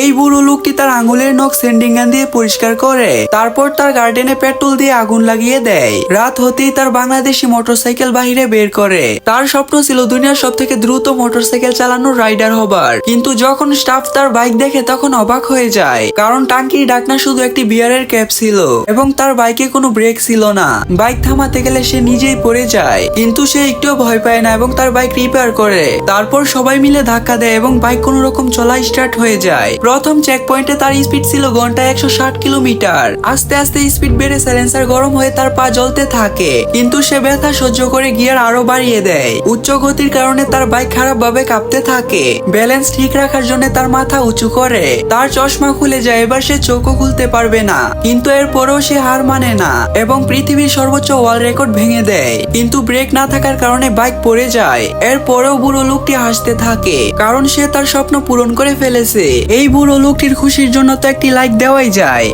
এই বুড়ো লোকটি তার আঙুলের নখ সেন্ডিং গান দিয়ে পরিষ্কার করে, তারপর তার গার্ডেনে পেট্রোল দিয়ে আগুন লাগিয়ে দেয়। রাত হতেই তার বাংলাদেশি মোটরসাইকেল বাহিরে বের করে। তার স্বপ্ন ছিল দুনিয়ার সব থেকে দ্রুত মোটরসাইকেল চালানোর রাইডার হবার, কিন্তু যখন স্টাফ তার বাইক দেখে তখন অবাক হয়ে যায়, কারণ টাঙ্কির ঢাকনা শুধু একটি বিয়ারের ক্যাপ ছিল এবং তার বাইকে কোনো ব্রেক ছিল না। বাইক থামাতে গেলে সে নিজেই পড়ে যায়, কিন্তু সে একটুও ভয় পায় না এবং তার বাইক রিপেয়ার করে। তারপর সবাই মিলে ধাক্কা দেয় এবং বাইক কোনো রকম চলা স্টার্ট হয়ে যায়। প্রথম চেক পয়েন্টে তার স্পিড ছিল ঘন্টায় 160 কিলোমিটার। আস্তে আস্তে স্পিড বেড়ে সাইলেন্সার গরম হয়ে তার পা জ্বলতে থাকে, কিন্তু সে ব্যথা সহ্য করে গিয়ার আরো বাড়িয়ে দেয়। উচ্চ গতির কারণে তার বাইক খারাপ ভাবে কাঁপতে থাকে। ব্যালেন্স ঠিক রাখার জন্য তার মাথা উঁচু করে। তার চশমা খুলে যায়, এবার সে চোখও খুলতে পারবে না, কিন্তু এরপরেও সে হার মানে না এবং পৃথিবীর সর্বোচ্চ ওয়ার্ল্ড রেকর্ড ভেঙে দেয়। কিন্তু ব্রেক না থাকার কারণে বাইক পড়ে যায়। এরপরেও বুড়ো লোকটি হাসতে থাকে, কারণ সে তার স্বপ্ন পূরণ করে ফেলেছে। এই বুড়ো লোকটির খুশির জন্য তো একটি লাইক দেওয়াই যায়।